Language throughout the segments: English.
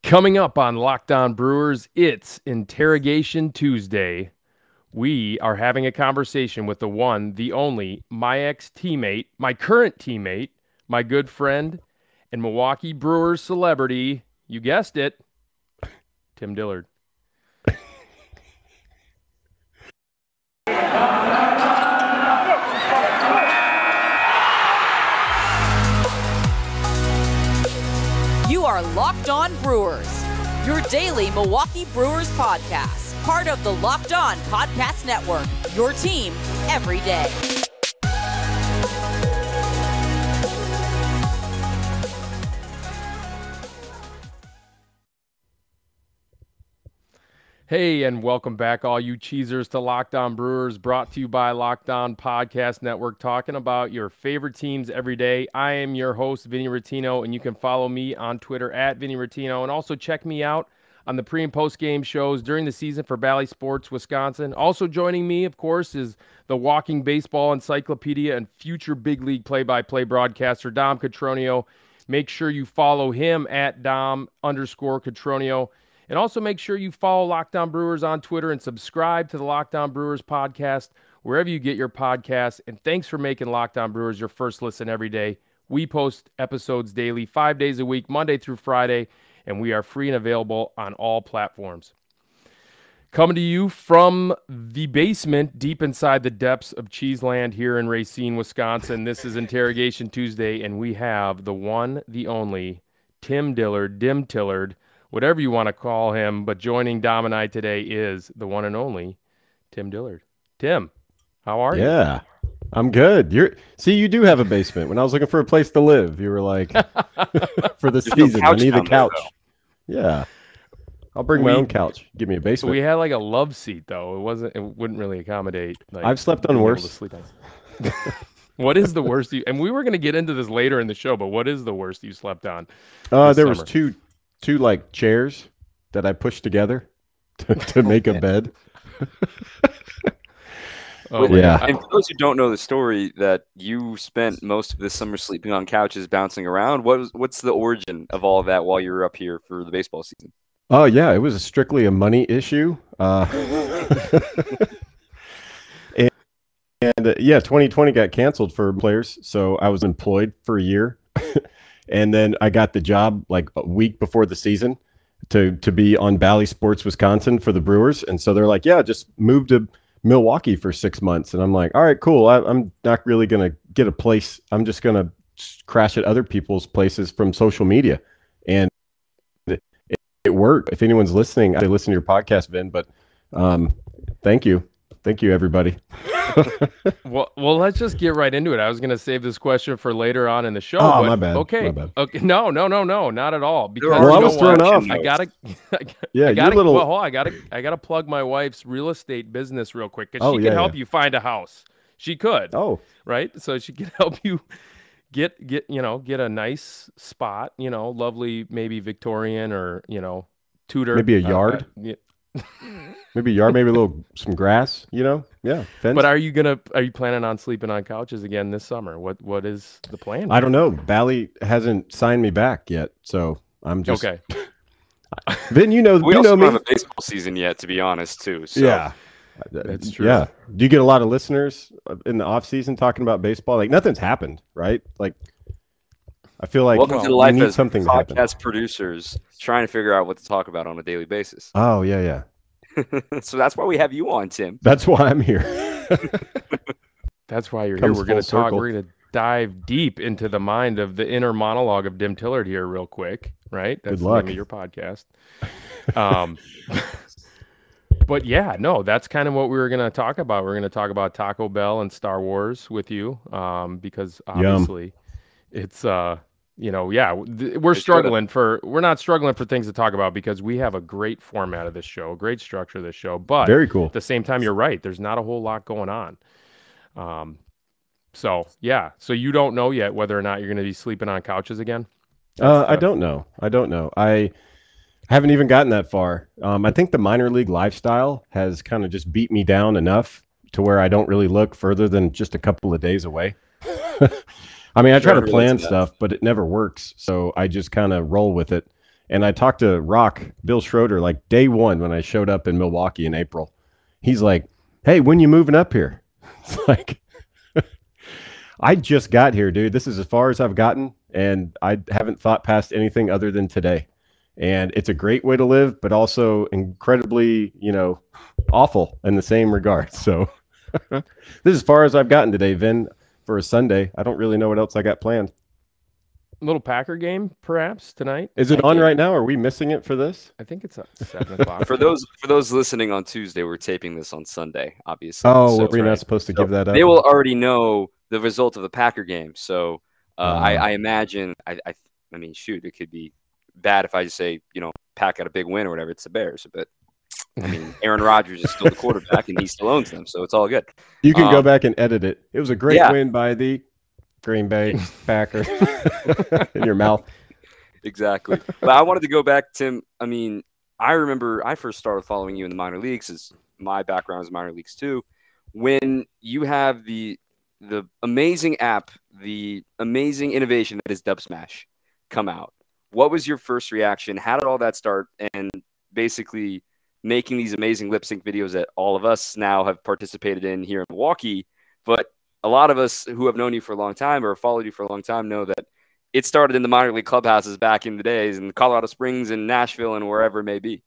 Coming up on Locked On Brewers, it's Interrogation Tuesday. We are having a conversation with the one, the only, my ex-teammate, my current teammate, my good friend, and Milwaukee Brewers celebrity, you guessed it, Tim Dillard. You are Locked On Brewers, your daily Milwaukee Brewers podcast, part of the Locked On Podcast Network, your team every day. Hey, and welcome back, all you cheesers, to Locked On Brewers, brought to you by Locked On Podcast Network, talking about your favorite teams every day. I am your host, Vinny Rottino, and you can follow me on Twitter at Vinny Rottino, and also check me out on the pre- and post-game shows during the season for Valley Sports Wisconsin. Also joining me, of course, is the walking baseball encyclopedia and future big league play-by-play broadcaster, Dom Cotroneo. Make sure you follow him at Dom_Cotroneo. And also make sure you follow Locked On Brewers on Twitter and subscribe to the Locked On Brewers podcast wherever you get your podcasts. And thanks for making Locked On Brewers your first listen every day. We post episodes daily, 5 days a week, Monday through Friday, and we are free and available on all platforms. Coming to you from the basement deep inside the depths of Cheeseland here in Racine, Wisconsin. This is Interrogation Tuesday, and we have the one, the only, Tim Dillard, Dim Tillard, whatever you want to call him, but joining Dom and I today is the one and only Tim Dillard. Tim, how are you? Yeah, I'm good. You do have a basement. When I was looking for a place to live, you were like, for the season, I need a couch. Yeah, I'll bring my own couch. Give me a basement. We had like a love seat though. It wouldn't really accommodate. Like, I've slept on worse. To sleep on. What is the worst? And we were going to get into this later in the show, but what is the worst you slept on? There was two like chairs that I pushed together to make a bed. Yeah. And for those who don't know the story, that you spent most of this summer sleeping on couches, bouncing around. What's the origin of all of that while you were up here for the baseball season? Oh yeah, it was strictly a money issue. And 2020 got canceled for players, so I was employed for a year. And then I got the job like a week before the season to be on Valley Sports Wisconsin for the Brewers. And so they're like, yeah, just move to Milwaukee for 6 months. And I'm like, all right, cool. I'm not really going to get a place. I'm just going to crash at other people's places from social media. And it worked. If anyone's listening, I listen to your podcast, Vin, but thank you. Thank you, everybody. Well, let's just get right into it. I was going to save this question for later on in the show. Oh, but my bad. Okay. My bad. Okay. No, not at all. Because well, I was thrown off. I gotta. I gotta plug my wife's real estate business real quick because she can help you find a house. She could. Oh, right. So she can help you get a nice spot. Lovely, maybe Victorian or Tudor. Maybe a yard. Maybe a yard, maybe some grass, fence. But are you planning on sleeping on couches again this summer? What is the plan? I don't know. Valley hasn't signed me back yet, so I'm just okay. Vin, we also don't have a baseball season yet, to be honest, too. So. Yeah, that's true. Yeah. Do you get a lot of listeners in the off season talking about baseball? Like nothing's happened, right? Like I feel like welcome to the life as something podcast producers trying to figure out what to talk about on a daily basis. Oh yeah. So that's why we have you on, Tim. That's why I'm here. That's why you're here. We're going to talk. We're going to dive deep into the mind of the inner monologue of Dim Tillard here, real quick. Right? That's Good luck. The name of your podcast. But yeah, no, that's kind of what we were going to talk about. We're going to talk about Taco Bell and Star Wars with you, because obviously it's we're not struggling for things to talk about because we have a great format of this show, a great structure of this show, but very cool. At the same time, you're right. There's not a whole lot going on. So you don't know yet whether or not you're going to be sleeping on couches again? I don't know. I haven't even gotten that far. I think the minor league lifestyle has kind of just beat me down enough to where I don't really look further than just a couple of days away. I mean, I try to plan stuff, but it never works. So I just kind of roll with it. And I talked to Bill Schroeder, like day one when I showed up in Milwaukee in April. He's like, hey, when you moving up here? It's like, I just got here, dude. This is as far as I've gotten, and I haven't thought past anything other than today. And it's a great way to live, but also incredibly, awful in the same regard. So this is as far as I've gotten today, Vin, for a Sunday. I don't really know what else I got planned. Little Packer game, perhaps tonight. Is it on right now? Are we missing it for this? I think it's at 7 o'clock. For those listening on Tuesday, we're taping this on Sunday, obviously. Oh, so, we're not supposed to give that up. They will already know the result of the Packer game. So I imagine. I mean, shoot, it could be bad if I just say, Pack got a big win or whatever. It's the Bears, but I mean, Aaron Rodgers is still the quarterback and he still owns them, so it's all good. You can go back and edit it. It was a great win by the Green Bay Packers in your mouth. Exactly. But I wanted to go back, Tim. I mean, I remember I first started following you in the minor leagues, as my background is minor leagues too. When you have the amazing app, the amazing innovation that is Dubsmash come out, what was your first reaction? How did all that start? And basically making these amazing lip sync videos that all of us now have participated in here in Milwaukee, but a lot of us who have known you for a long time or followed you for a long time know that it started in the minor league clubhouses back in the days in Colorado Springs and Nashville and wherever it may be.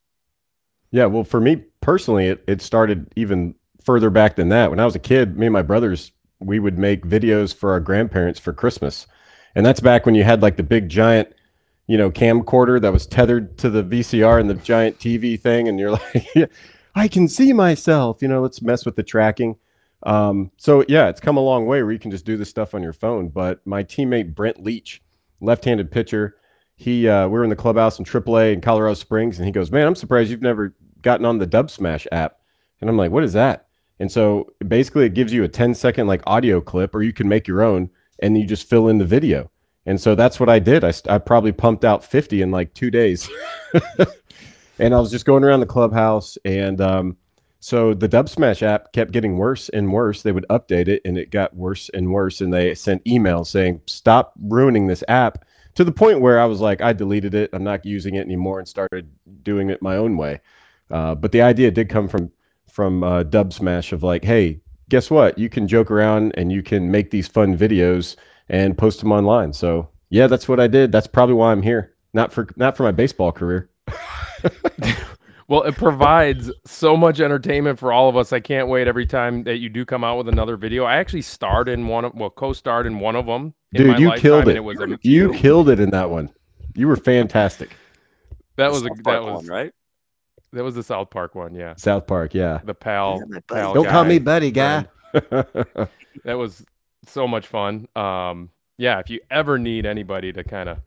Yeah, well, for me personally, it started even further back than that. When I was a kid, me and my brothers, we would make videos for our grandparents for Christmas. And that's back when you had like the big giant, camcorder that was tethered to the VCR and the giant TV thing. And you're like, I can see myself, let's mess with the tracking. So yeah, it's come a long way where you can just do this stuff on your phone. But my teammate, Brent Leach, left-handed pitcher, we were in the clubhouse in AAA in Colorado Springs, and he goes, man, I'm surprised you've never gotten on the Dubsmash app. And I'm like, what is that? And so basically it gives you a 10-second like audio clip, or you can make your own and you just fill in the video. And so that's what I did. I probably pumped out 50 in like 2 days. And I was just going around the clubhouse, and so the Dubsmash app kept getting worse and worse. They would update it, and it got worse and worse. And they sent emails saying, stop ruining this app, to the point where I was like, I deleted it. I'm not using it anymore and started doing it my own way. But the idea did come from Dubsmash of like, hey, guess what? You can joke around and you can make these fun videos and post them online. So yeah, that's what I did. That's probably why I'm here. Not for my baseball career. Well, it provides so much entertainment for all of us. I can't wait every time that you do come out with another video. I actually co-starred in one of them. Dude, you killed it. You killed it in that one. You were fantastic. That was one, right? That was the South Park one, yeah. South Park, yeah. The pal Don't call me buddy, guy. That was so much fun. Yeah, if you ever need anybody to kind of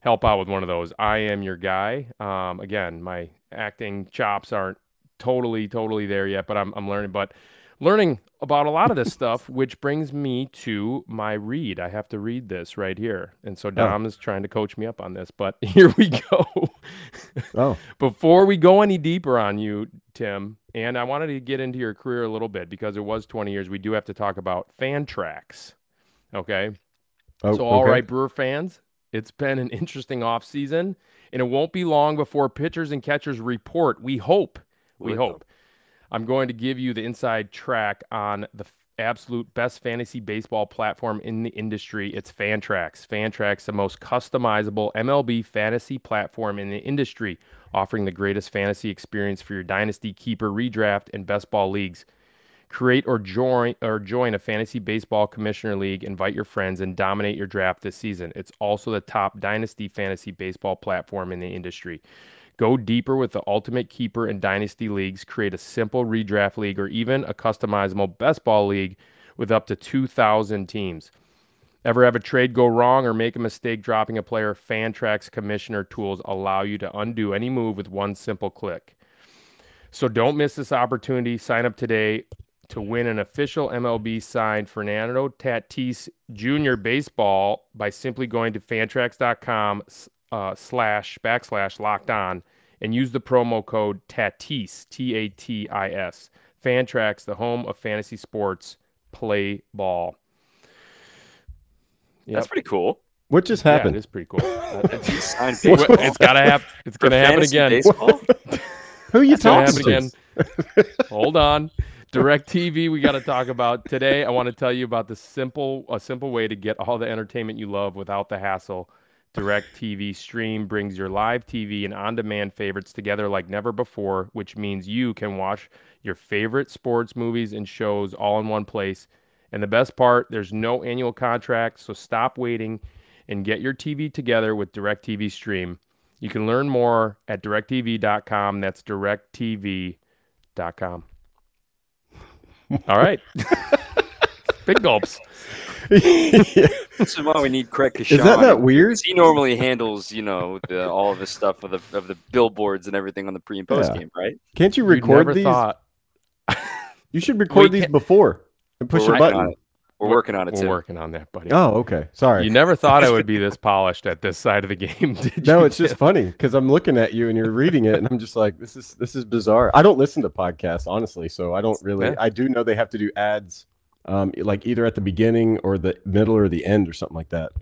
help out with one of those, I am your guy. Again, my acting chops aren't totally there yet, but I'm learning about a lot of this stuff, which brings me to my read. I have to read this right here. And so Dom is trying to coach me up on this, but here we go. Before we go any deeper on you, Tim, and I wanted to get into your career a little bit because it was 20 years. We do have to talk about Fantrax. Okay. All right, Brewer fans, it's been an interesting offseason, and it won't be long before pitchers and catchers report. We hope. I'm going to give you the inside track on the absolute best fantasy baseball platform in the industry. It's Fantrax. Fantrax, the most customizable MLB fantasy platform in the industry, offering the greatest fantasy experience for your dynasty, keeper, redraft, and best ball leagues. Create or join a fantasy baseball commissioner league, invite your friends, and dominate your draft this season. It's also the top dynasty fantasy baseball platform in the industry. Go deeper with the ultimate keeper and dynasty leagues. Create a simple redraft league or even a customizable best ball league with up to 2,000 teams. Ever have a trade go wrong or make a mistake dropping a player? Fantrax commissioner tools allow you to undo any move with one simple click. So don't miss this opportunity. Sign up today to win an official MLB signed Fernando Tatis Jr. baseball by simply going to fantrax.com/locked on and use the promo code TATIS, TATIS. Fantrax, the home of fantasy sports. Play ball. Yep. That's pretty cool. What just Yeah, happened? it is pretty cool. Signed It's baseball. gotta happen. It's For gonna happen fantasy again. baseball? Who are you It's gonna talking happen to? again. Hold on. DirectTV, we got to talk about today. I want to tell you about a simple way to get all the entertainment you love without the hassle. DirectTV Stream brings your live TV and on-demand favorites together like never before, which means you can watch your favorite sports, movies, and shows all in one place. And the best part, there's no annual contract, so stop waiting and get your TV together with DirectTV Stream. You can learn more at directtv.com. That's directtv.com. All right. Big gulps. Yeah. This is why we need Craig Kashan. Is that not weird? He normally handles, all of this stuff of the billboards and everything on the pre and post game, right? Can't you You record never these? thought. You should record these before and push We're a working on button. it. We're working on it, We're too. working on that, buddy. Oh, okay. Sorry. You never thought I would be this polished at this side of the game, did you? No, it's just funny because I'm looking at you and you're reading it, and I'm just like, this is bizarre. I don't listen to podcasts, honestly, so I don't really. Yeah. I do know they have to do ads, like either at the beginning or the middle or the end or something like that.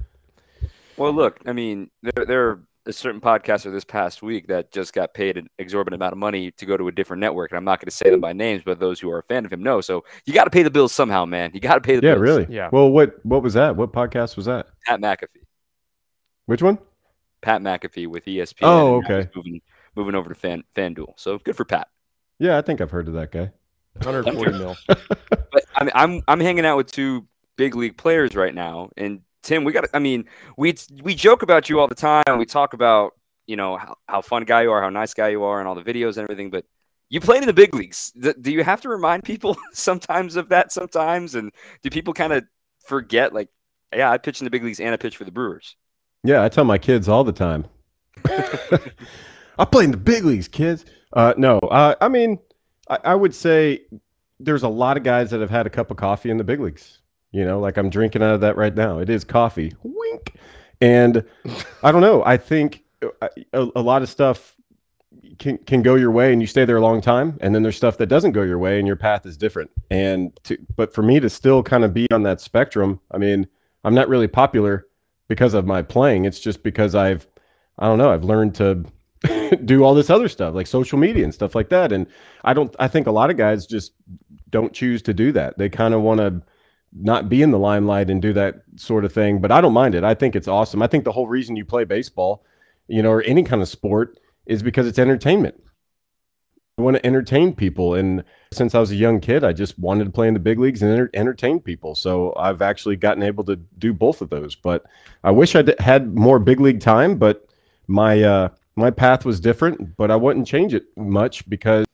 Well, look, I mean, there are a certain podcaster this past week that just got paid an exorbitant amount of money to go to a different network, and I'm not going to say them by names, but those who are a fan of him know. So you got to pay the bills somehow, man. You got to pay the Yeah, bills. really. Yeah. Well, what was that? What podcast was that? Pat McAfee. Which one? Pat McAfee with ESPN. Oh, and now okay. he's moving over to FanDuel. So good for Pat. Yeah, I think I've heard of that guy. 140 mil. But I mean, I'm hanging out with two big league players right now, and Tim, we joke about you all the time. We talk about how fun guy you are, how nice guy you are, and all the videos and everything. But you played in the big leagues. Do you have to remind people sometimes of that? Sometimes, and do people kind of forget? Like, yeah, I pitch in the big leagues and I pitch for the Brewers. Yeah, I tell my kids all the time. I play in the big leagues, kids. No, I mean, I would say there's a lot of guys that have had a cup of coffee in the big leagues. Like I'm drinking out of that right now. It is coffee. Wink. And I don't know. I think a lot of stuff can go your way and you stay there a long time. And then there's stuff that doesn't go your way and your path is different. But for me to still kind of be on that spectrum, I mean, I'm not really popular because of my playing. It's just because I've learned to do all this other stuff like social media and stuff like that. And I think a lot of guys just don't choose to do that. They kind of want to not be in the limelight and do that sort of thing, but I don't mind it. I think it's awesome. I think the whole reason you play baseball, or any kind of sport is because it's entertainment. I want to entertain people. And since I was a young kid, I just wanted to play in the big leagues and entertain people. So I've actually gotten able to do both of those, but I wish I had more big league time, but my path was different, but I wouldn't change it much because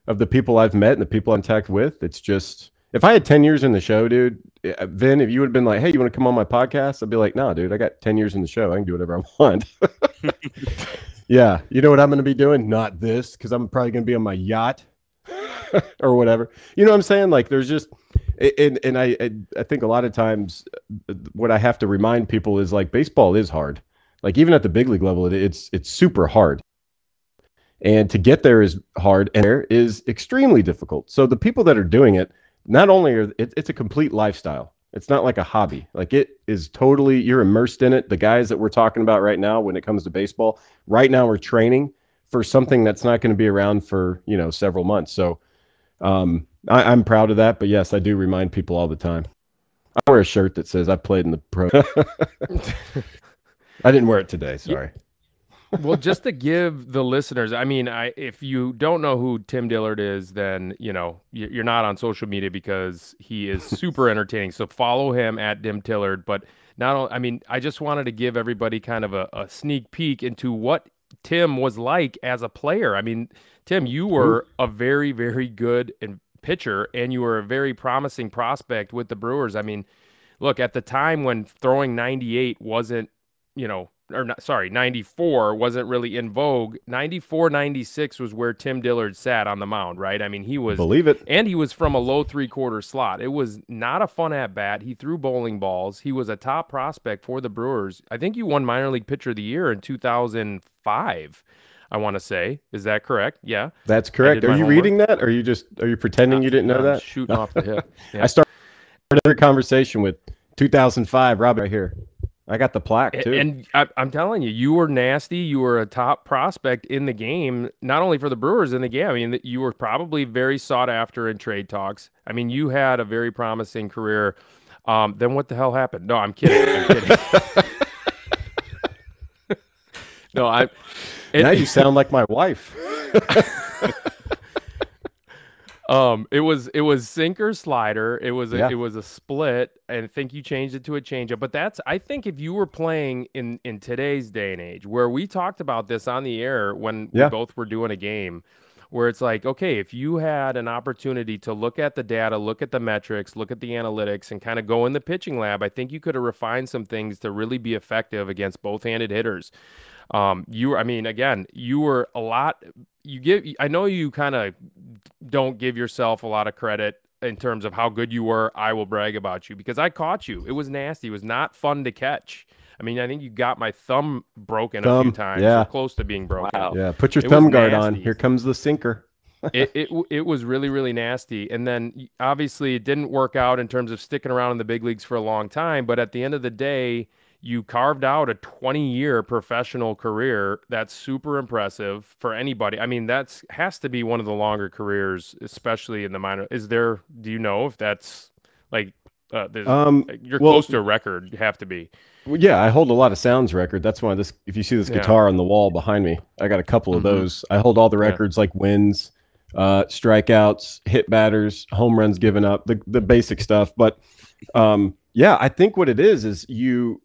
of the people I've met and the people I'm in contact with. It's just, if I had 10 years in the show, dude, then if you would have been like, hey, you want to come on my podcast? I'd be like, no, dude, I got 10 years in the show. I can do whatever I want. Yeah. You know what I'm going to be doing? Not this, because I'm probably going to be on my yacht or whatever. You know what I'm saying? Like there's just, and I think a lot of times what I have to remind people is like baseball is hard. Like even at the big league level, it's super hard. And to get there is hard and there is extremely difficult. So the people that are doing it, not only it's a complete lifestyle. It's not like a hobby. Like it is totally, you're immersed in it. The guys that we're talking about right now, when it comes to baseball, right now we're training for something that's not going to be around for, several months. So I'm proud of that. But yes, I do remind people all the time. I wear a shirt that says I played in the pro. I didn't wear it today. Sorry. Well, just to give the listeners, I mean, if you don't know who Tim Dillard is, then, you're not on social media because he is super entertaining. So follow him at Tim Dillard. But I just wanted to give everybody kind of a sneak peek into what Tim was like as a player. I mean, Tim, you were a very, very good pitcher, and you were a very promising prospect with the Brewers. I mean, look, at the time when throwing 98 wasn't, 94 wasn't really in vogue. 94, 96 was where Tim Dillard sat on the mound, right? I mean, he was, believe it. And he was from a low 3/4 slot. It was not a fun at bat. He threw bowling balls. He was a top prospect for the Brewers. I think you won minor league pitcher of the year in 2005. I want to say, is that correct? Yeah, that's correct. Are you reading that? Or are you pretending you didn't know that? Shooting off the hip. Yeah. I started another conversation with 2005, Rob, right here. I got the plaque too. And I'm telling you, you were nasty. You were a top prospect in the game, not only for the Brewers in the game. I mean, you were probably very sought after in trade talks. I mean, you had a very promising career. Then what the hell happened? No, I'm kidding. I'm kidding. No, now you sound like my wife. It was sinker slider. It was a split, and I think you changed it to a changeup. But I think if you were playing in today's day and age, where we talked about this on the air when we both were doing a game, where it's like, okay, if you had an opportunity to look at the data, look at the metrics, look at the analytics, and kind of go in the pitching lab, I think you could have refined some things to really be effective against both-handed hitters. You were a lot. I know you kind of don't give yourself a lot of credit in terms of how good you were. I will brag about you because I caught you. It was nasty. It was not fun to catch. I mean, I think you got my thumb broken a few times. Yeah. Or close to being broken. Wow. Yeah. Put your thumb guard on. Here comes the sinker. It was really, really nasty. And then obviously it didn't work out in terms of sticking around in the big leagues for a long time. But at the end of the day, you carved out a 20-year professional career. That's super impressive for anybody. I mean, has to be one of the longer careers, especially in the minor. Do you know if that's like, you're close to a record, you have to be. Well, yeah, I hold a lot of sounds record. That's why if you see this guitar on the wall behind me, I got a couple of those. I hold all the records like wins, strikeouts, hit batters, home runs given up, the basic stuff. But I think what it is you're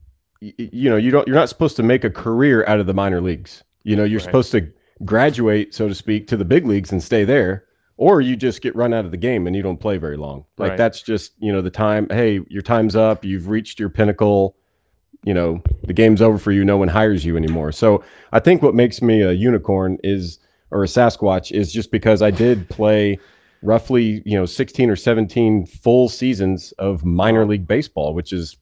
not supposed to make a career out of the minor leagues. You're supposed to graduate, so to speak, to the big leagues and stay there, or you just get run out of the game and you don't play very long. Like that's just, the time, hey, your time's up. You've reached your pinnacle. The game's over for you. No one hires you anymore. So I think what makes me a unicorn or a Sasquatch is just because I did play roughly, 16 or 17 full seasons of minor league baseball, which is,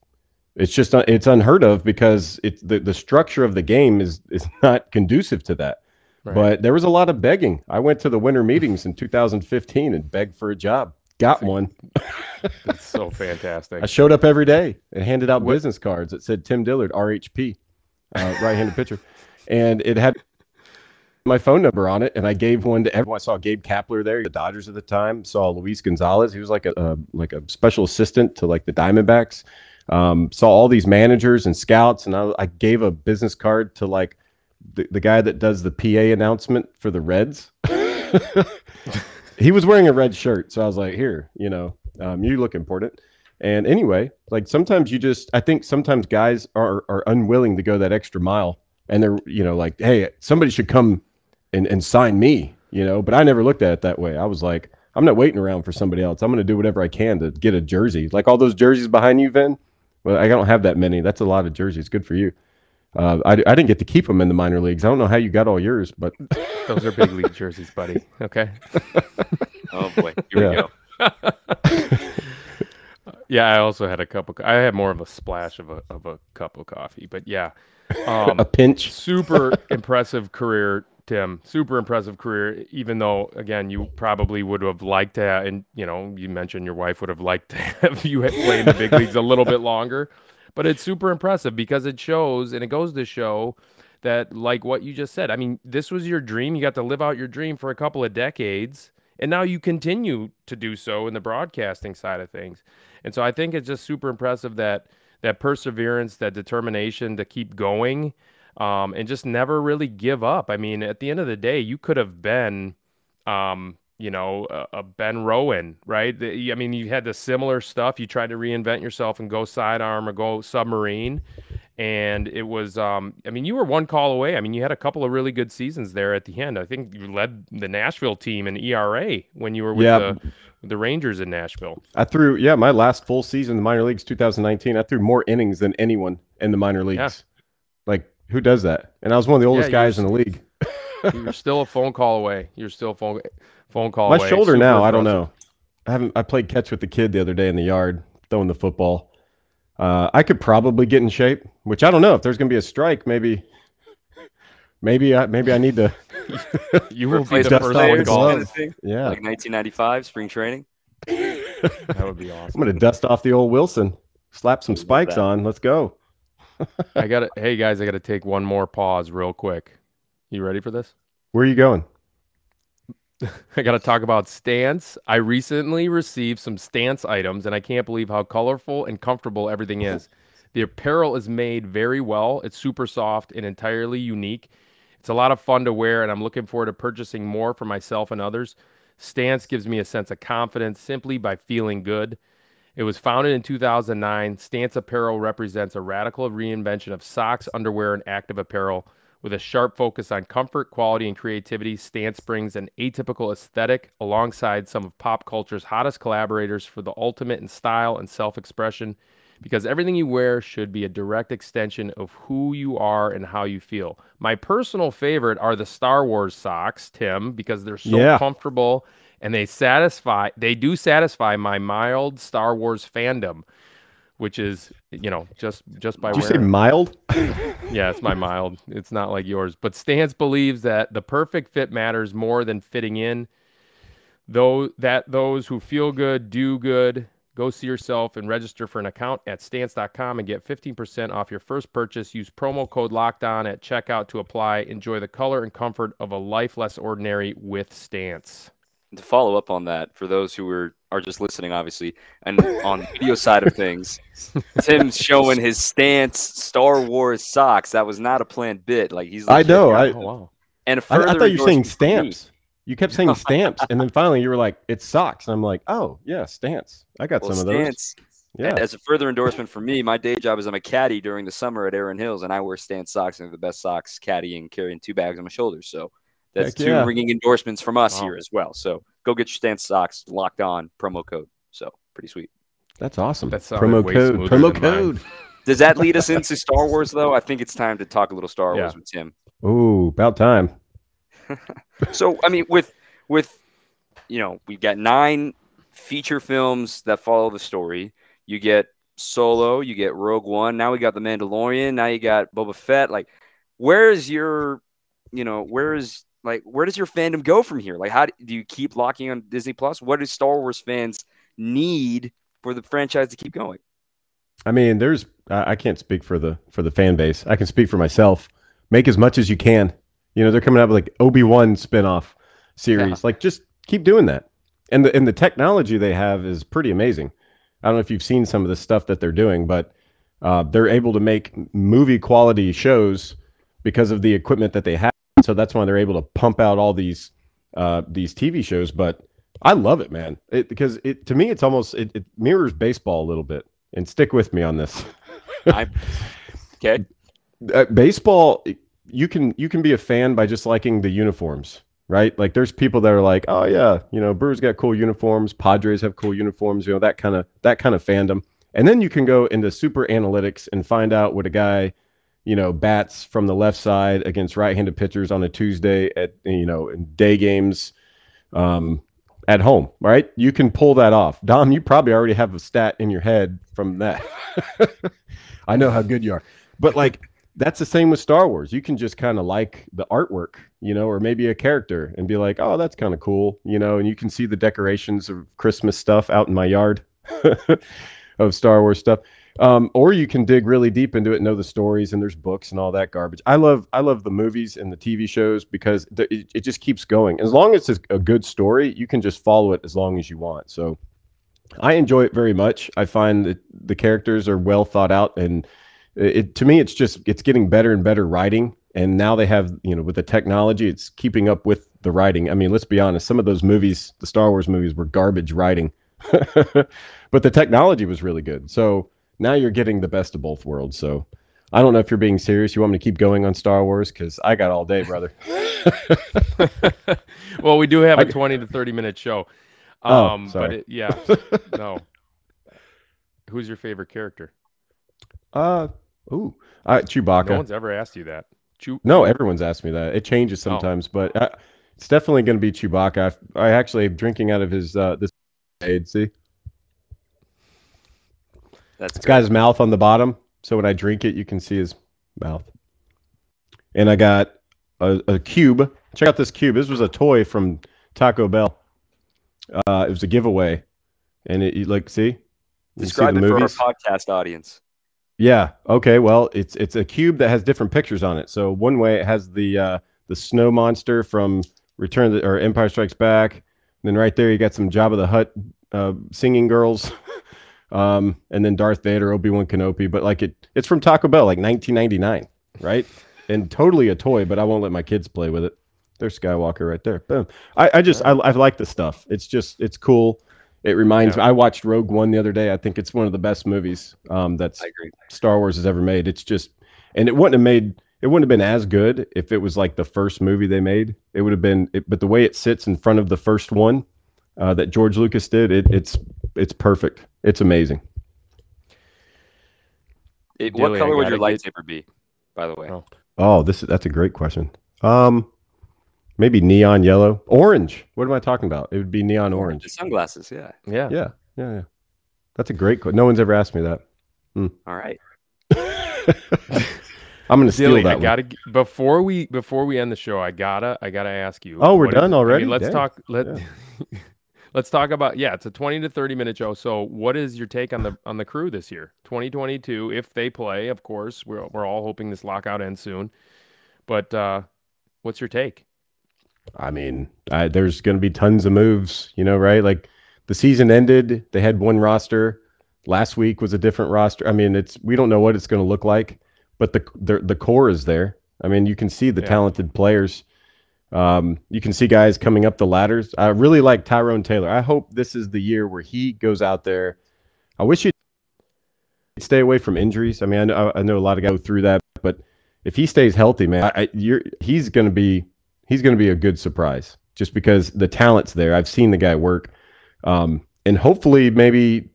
it's unheard of because it's the structure of the game is not conducive to that. Right. But there was a lot of begging. I went to the winter meetings in 2015 and begged for a job. Got one. That's so fantastic. I showed up every day and handed out business cards that said Tim Dillard, RHP, right-handed pitcher. And it had my phone number on it, and I gave one to everyone. I saw Gabe Kapler there, the Dodgers at the time. Saw Luis Gonzalez. He was like a special assistant to like the Diamondbacks. Saw all these managers and scouts, and I gave a business card to like the guy that does the PA announcement for the Reds. He was wearing a red shirt, so I was like, here, you look important. And anyway, like sometimes I think sometimes guys are unwilling to go that extra mile, and they're, like, hey, somebody should come and sign me, but I never looked at it that way. I was like, I'm not waiting around for somebody else. I'm going to do whatever I can to get a jersey. Like all those jerseys behind you, Vin. Well, I don't have that many. That's a lot of jerseys. Good for you. I didn't get to keep them in the minor leagues. I don't know how you got all yours, but those are big league jerseys, buddy. Okay. Oh boy, here we go. Yeah, I also had I had more of a splash of a cup of coffee, but yeah, a pinch. Super impressive career, Tim. Super impressive career. Even though, again, you probably would have liked to, and you mentioned your wife would have liked to have you play in the big leagues a little bit longer. But it's super impressive because it shows, and it goes to show that, like what you just said, I mean, this was your dream. You got to live out your dream for a couple of decades, and now you continue to do so in the broadcasting side of things. And so I think it's just super impressive that perseverance, that determination to keep going, and just never really give up. I mean, at the end of the day, you could have been, a Ben Rowan, right? I mean, you had the similar stuff. You tried to reinvent yourself and go sidearm or go submarine. And it was, you were one call away. I mean, you had a couple of really good seasons there at the end. I think you led the Nashville team in ERA when you were with the Rangers in Nashville. I threw, my last full season in the minor leagues, 2019, I threw more innings than anyone in the minor leagues. Yeah. Like, who does that? And I was one of the oldest guys in the league. You're still a phone call away. You're still a phone call away. My shoulder now, I don't know. I played catch with the kid the other day in the yard, throwing the football. I could probably get in shape, which I don't know if there's going to be a strike. Maybe I need to. You will be the first one golf. Yeah, like 1995 spring training. That would be awesome. I'm going to dust off the old Wilson, slap some spikes on. Let's go. Hey guys, I gotta take one more pause real quick. You ready for this? Where are you going? I gotta talk about Stance. I recently received some Stance items, and I can't believe how colorful and comfortable everything is. The apparel is made very well. It's super soft and entirely unique. It's a lot of fun to wear, and I'm looking forward to purchasing more for myself and others. Stance gives me a sense of confidence simply by feeling good. It was founded in 2009. Stance Apparel represents a radical reinvention of socks, underwear, and active apparel. With a sharp focus on comfort, quality, and creativity, Stance brings an atypical aesthetic alongside some of pop culture's hottest collaborators for the ultimate in style and self-expression, because everything you wear should be a direct extension of who you are and how you feel. My personal favorite are the Star Wars socks, Tim, because they're so comfortable and they do satisfy my mild Star Wars fandom, which is, just by Did you wearing. say mild? Yeah, it's my mild. It's not like yours. But Stance believes that the perfect fit matters more than fitting in. Those who feel good do good. Go see yourself and register for an account at stance.com and get 15% off your first purchase. Use promo code LOCKEDON at checkout to apply. Enjoy the color and comfort of a life less ordinary with Stance. To follow up on that, for those who are just listening, obviously, and on the video side of things, Tim's showing his Stance Star Wars socks. That was not a planned bit. Like he's. I know. Oh, wow. And I thought you were saying stamps. You kept saying stamps, and then finally you were like, "It's socks." And I'm like, "Oh yeah, Stance. I got some of those." Yeah. As a further endorsement for me, my day job is I'm a caddy during the summer at Erin Hills, and I wear Stance socks, and they're the best socks caddying, carrying 2 bags on my shoulders. So. That's two ringing endorsements from us here as well. So go get your Stance socks, Locked On promo code. So pretty sweet. That's awesome. That promo code. Promo code. Does that lead us into Star Wars though? I think it's time to talk a little Star Wars with Tim. Ooh, about time. So I mean, with we've got 9 feature films that follow the story. You get Solo, you get Rogue One. Now we got The Mandalorian. Now you got Boba Fett. Like, where does your fandom go from here? Like, how do you keep locking on Disney Plus? What do Star Wars fans need for the franchise to keep going? I mean, I can't speak for the fan base. I can speak for myself. Make as much as you can. They're coming out with like Obi-Wan spinoff series. Yeah. Like, just keep doing that. And the technology they have is pretty amazing. I don't know if you've seen some of the stuff that they're doing, but they're able to make movie quality shows because of the equipment that they have. So that's why they're able to pump out all these TV shows. But I love it, man. Because to me, it's almost it mirrors baseball a little bit. And stick with me on this. Okay. Baseball, you can be a fan by just liking the uniforms, right? Like there's people that are like, oh yeah, Brewers got cool uniforms, Padres have cool uniforms, that kind of fandom. And then you can go into super analytics and find out what a guy bats from the left side against right-handed pitchers on a Tuesday at, in day games at home, right? You can pull that off. Dom, you probably already have a stat in your head from that. I know how good you are. But like, that's the same with Star Wars. You can just kind of like the artwork, or maybe a character and be like, oh, that's kind of cool, and you can see the decorations of Christmas stuff out in my yard of Star Wars stuff. Or you can dig really deep into it and know the stories, and there's books and all that garbage. I love the movies and the TV shows because it just keeps going. As long as it's a good story, you can just follow it as long as you want. So I enjoy it very much. I find that the characters are well thought out, and to me, it's getting better and better writing. And now they have, with the technology, it's keeping up with the writing. I mean, let's be honest. Some of those movies, the Star Wars movies, were garbage writing, but the technology was really good. So now you're getting the best of both worlds. So I don't know if you're being serious. You want me to keep going on Star Wars? Because I got all day, brother. Well, we do have a 20 to 30-minute show. Sorry. But no. Who's your favorite character? Chewbacca. No one's ever asked you that. No, everyone's asked me that. It changes sometimes, but it's definitely going to be Chewbacca. I actually am drinking out of his this aid. See, it's got his mouth on the bottom, so when I drink it, you can see his mouth. And I got a cube. Check out this cube. This was a toy from Taco Bell. It was a giveaway, and see. Describe it for our podcast audience. Yeah. Okay. Well, it's a cube that has different pictures on it. So one way it has the snow monster from or Empire Strikes Back. And then right there you got some Jabba the Hutt singing girls, and then Darth Vader, Obi-Wan Kenobi. But like it's from Taco Bell, like 1999, right? And totally a toy, but I won't let my kids play with it. There's Skywalker right there. Boom. I like the stuff. It's cool. It reminds me. I watched Rogue One the other day. I think it's one of the best movies that's Star Wars has ever made. It's just, and it wouldn't have been as good if it was like the first movie they made. It would have been, but the way it sits in front of the first one that George Lucas did, it's perfect. It's amazing. What color would your lightsaber be, by the way? Oh, that's a great question. Maybe neon yellow, orange. What am I talking about? It would be neon orange. The sunglasses, yeah. That's a great question. No one's ever asked me that. All right. I'm gonna steal that. Before we end the show. I gotta ask you. Oh, we're done already. Let's talk. Let's talk about. Yeah, it's a 20 to 30 minute show. So, what is your take on the Crew this year, 2022? If they play, of course, we're all hoping this lockout ends soon. But what's your take? I mean, there's going to be tons of moves, right? Like the season ended, they had one roster. Last week was a different roster. I mean, we don't know what it's going to look like, but the core is there. I mean, you can see the talented players. You can see guys coming up the ladders. I really like Tyrone Taylor. I hope this is the year where he goes out there. I wish he'd stay away from injuries. I mean, I know a lot of guys go through that, but if he stays healthy, man, he's going to be a good surprise just because the talent's there. I've seen the guy work, and hopefully maybe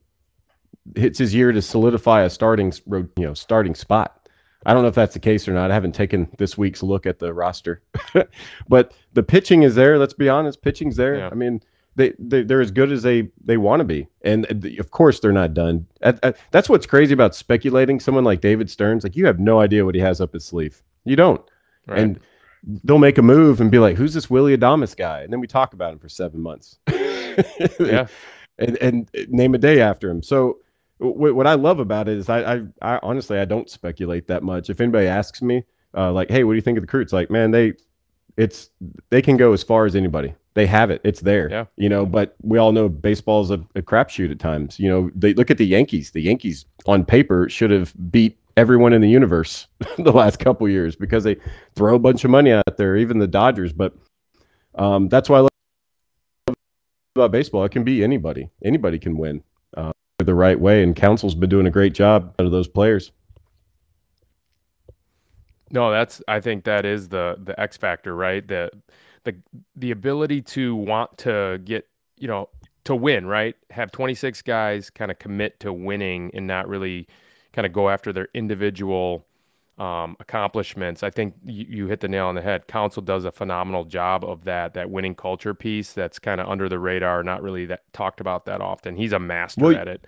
it's his year to solidify a starting spot. I don't know if that's the case or not. I haven't taken this week's look at the roster, but the pitching is there. Let's be honest, pitching's there. Yeah. I mean, they're as good as they want to be, and of course they're not done. That's what's crazy about speculating. Someone like David Stearns, like you have no idea what he has up his sleeve. You don't, right. And they'll make a move and be like, "Who's this Willie Adames guy?" And then we talk about him for 7 months, and name a day after him. So. What I love about it is I honestly I don't speculate that much. If anybody asks me like, hey, what do you think of the Crew? It's like, man, they can go as far as anybody. They have it. It's there. Yeah. But we all know baseball is a crapshoot at times. They look at the Yankees. The Yankees on paper should have beat everyone in the universe the last couple years because they throw a bunch of money out there, even the Dodgers. But that's why I love about baseball. It can be anybody. Anybody can win. The right way, and Council's been doing a great job out of those players. No, I think that is the X factor, right? The ability to want to get, to win, right? Have 26 guys kind of commit to winning and not really kind of go after their individual accomplishments. I think you hit the nail on the head. Council does a phenomenal job of that winning culture piece that's kind of under the radar, not really talked about that often. He's a master at it.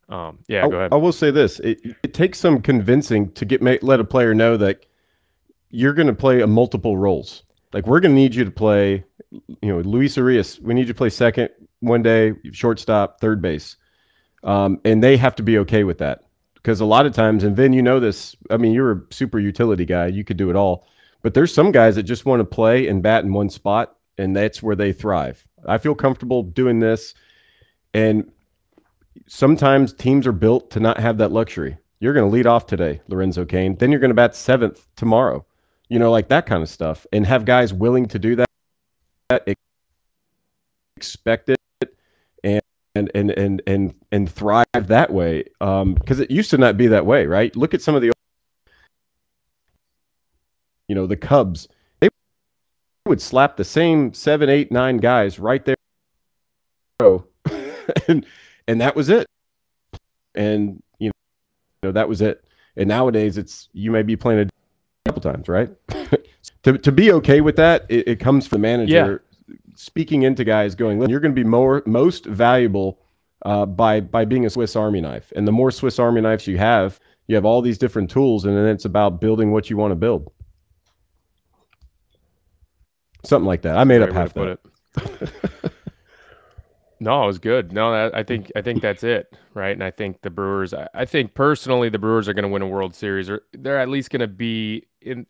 Go ahead. I will say this. It takes some convincing to let a player know that you're going to play multiple roles. Like we're going to need you to play, Luis Arias, we need you to play second one day, shortstop, third base. And they have to be okay with that. Because a lot of times, and Vin, you know this, I mean, you're a super utility guy. You could do it all. But there's some guys that just want to play and bat in one spot, and that's where they thrive. I feel comfortable doing this. And sometimes teams are built to not have that luxury. You're going to lead off today, Lorenzo Cain. Then you're going to bat seventh tomorrow. Like that kind of stuff. And have guys willing to do that, expect it, and thrive that way, because it used to not be that way, right? Look at some of the Cubs. They would slap the same 7, 8, 9 guys right there, and that was it. And that was it. And nowadays you may be playing a couple times, right? to be okay with that, it comes from the manager. Yeah. Speaking into guys going, you're going to be most valuable by being a Swiss Army knife. And the more Swiss Army knives you have all these different tools, and then it's about building what you want to build. Something like that. I made up half that. No, it was good. No, I think that's it, right? And I think the Brewers. I think personally, the Brewers are going to win a World Series, or they're at least going to be in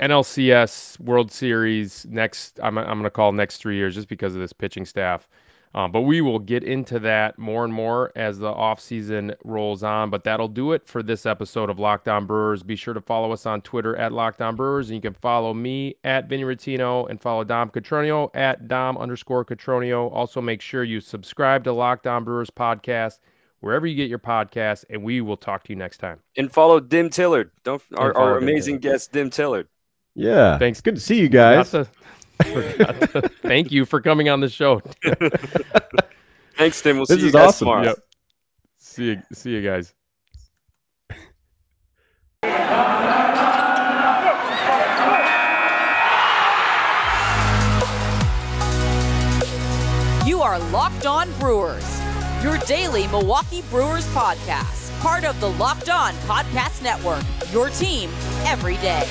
NLCS World Series next. I'm going to call next 3 years just because of this pitching staff. But we will get into that more and more as the offseason rolls on. But that'll do it for this episode of Locked On Brewers. Be sure to follow us on Twitter at Locked On Brewers. And you can follow me at Vinny Rottino and follow Dom Catronio at Dom_Catronio. Also, make sure you subscribe to Locked On Brewers podcast wherever you get your podcasts. And we will talk to you next time. And follow Dim Tillard. Our amazing guest, Dim Tillard. Yeah. Thanks. Good to see you guys. Thank you for coming on the show. Thanks, Tim. We'll This see you is guys awesome. tomorrow. Yep. See you guys. You are Locked On Brewers, your daily Milwaukee Brewers podcast, part of the Locked On Podcast Network, your team every day.